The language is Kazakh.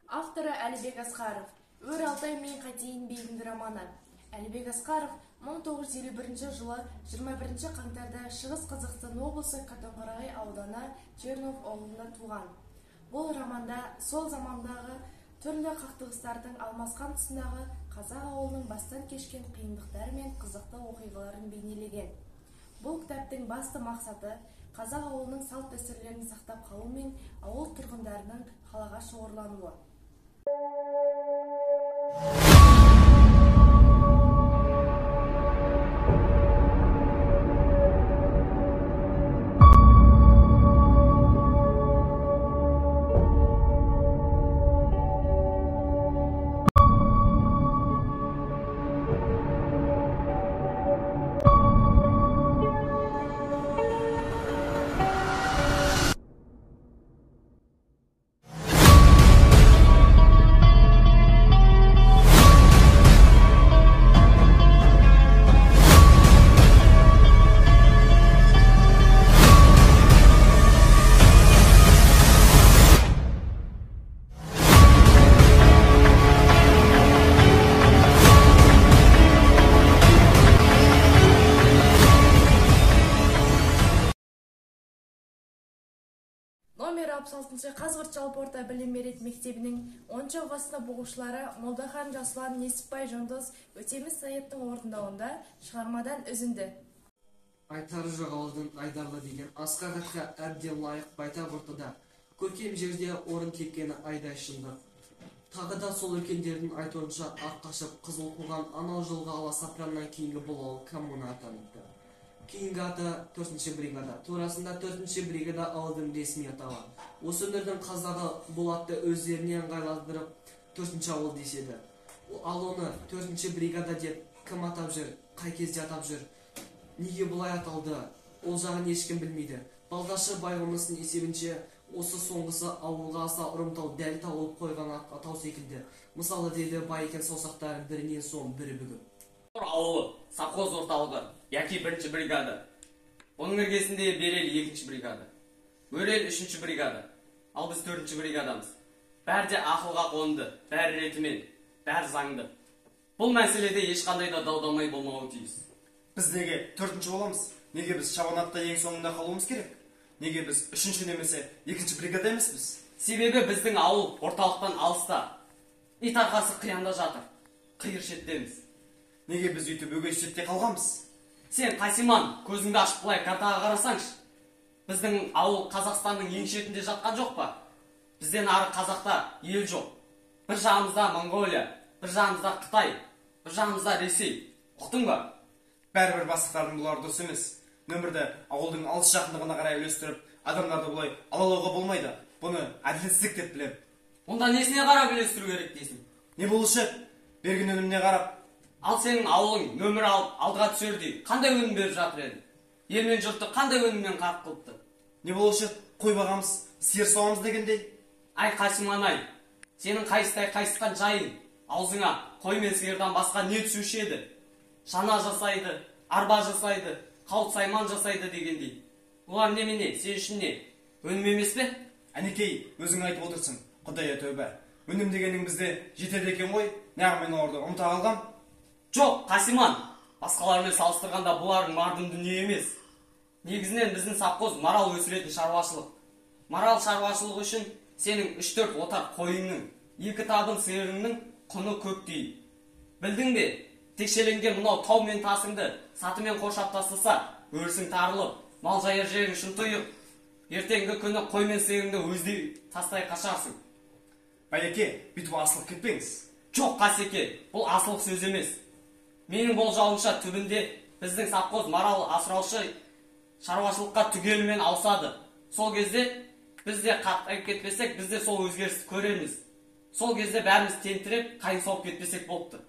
Авторы Әлібек Асқаров. Өр Алтай мен қайтейін бейгінді романы. Әлібек Асқаров 1951 жылы 21 қаңтарда Шығыс Қазақстан облысы Қатонқарағай ауданы Чернов ауылында туған. Бұл романда сол замандағы түрлі қақтығыстардың алмасқан тұсындағы қазақ ауылының бастан кешкен қиындықтар мен қызықты оқиғаларын бейнелеген. Бұл кітаптың басты мақсаты қазақ ауылының салт дәстүрлерін сақтап қалу мен ауыл тұрғындарының қалаға шоғырлануы. Номер 66 Қазығұрт жалпы орта білім беретін мектебінің 10 класында оқушылары Молдахан Жасұлан, Несіпбай Жандос, Өтеміс Саяптың орындауында шығармадан үзінді. Айтары жоқ ауылдың айдарлы деген асқақ атқа әбден лайық байтақ ортада көркем жерде орын тепкені айдай шындық. Тағы да сол үлкендердің айтуынша ақ қашып қызыл қуған анау жылғы Аласапыраннан кейінгі бұл ауыл коммуна атаныпты. Кейінгі аты 4-ші бригада. Турасында 4-ші бригада ауылдың ресми атауы. Осы өңірдің қазағы бұл атты өздеріне ыңғайландырып 4-ші ауыл деседі. Ал оны 4-ші бригада деп кім атап жүр, қай кезде атап жүр, неге бұлай аталды, ол жағын ешкім білмейді. Балдашы Байғоныстың есебінше осы соңғысы ауылға аса ұрымтау дәл тауып қойған атау секілді. Мысалы дейді Байекен саусақтарын бірінен соң бірі бүгіп. Ауылы, совхоз орталығы, яки 1-ші бригада. Оның іргесінде Берел 2-ші бригада. Өрел 3-ші бригада. Ал біз 4-ші бригадамыз. Бәрі де ақылға қонды, бәрі ретімен, бәрі заңды. Бұл мәселеде ешқандай да дау-дамай болмауы тиіс. Біз неге 4-ші боламыз? Неге біз шабанатта ең соңында қалуымыз керек? Неге біз 3-ші немесе 2-ші бригада емеспіз? Себебі біздің ауыл орталықтан алыста. Ит арқасы қиянда жатыр. Қиыр шеттеміз. Неге біз үйтіп өгей шетте қалғанбыз? Сен, Қасиман, көзіңді ашып былай картаға қарасаңшы. Біздің ауыл Қазақстанның ең шетінде жатқан жоқ па? Бізден ары қазақта ел жоқ. Бір жағымызда Монғолия, бір жағымызда Қытай, бір жағымызда Ресей. Ұқтың ба? Бәрібір бастықтардың бұлар дұрыс емес. Нөмірді ауылдың алыс жақындығына қарай үлестіріп, адамдарды бұлай алалауға болмайды. Бұны әділетсіздік деп білем. Онда несіне қарап үлестіру керек дейсің? Не болушы? Берген өніміне қарап. Ал сенің ауылың нөмір алып алдыға түсердей қандай өнім беріп жатыр еді? Ел мен жұртты қандай өніммен қарып қылыпты? Не болушы? Қой бағамыз, сиыр сауамыз дегендей. Ай Қасиман ай, сенің қайыстай қайысқан жайың, аузыңа қой мен сиырдан басқа не түсуші еді? Шана жасайды, арба жасайды, қауыт сайман жасайды дегендей. Олар немене, сен үшін не? Өнім емес пе? Әнекей, өзің айтып отырсың. Құдайя тәубә. Өнім дегенің бізде жетеді екен ғой. Неғымен оларды ұмыта қалғам? Жоқ, Қасиман, басқалармен салыстырғанда бұлардың мардым дүние емес. Негізінен біздің совхоз марал өсіретін шаруашылық. Марал шаруашылығы үшін сенің 3-4 отар қойыңның, 2 табын сиырыңның құны көп дейін. Білдің бе? Текшеленген мынау тау мен тасыңды сатымен қоршап тастаса, өрісің тарылып, мал жайыр жерің шынтойып, ертеңгі күні қой мен сиырыңды өздей тастай қашарсың. Байеке, бүйтіп асылып кетпеңіз. Жоқ, Қасеке, бұл асылық сөз емес. Менің болжауымша түбінде біздің совхоз марал асыраушы шаруашылыққа түгелімен ауысады. Сол кезде бізде қартайып кетпесек, бізде сол өзгерісті көреміз. Сол кезде бәріміз тентіреп, қайын соғып кетпесек болыпты.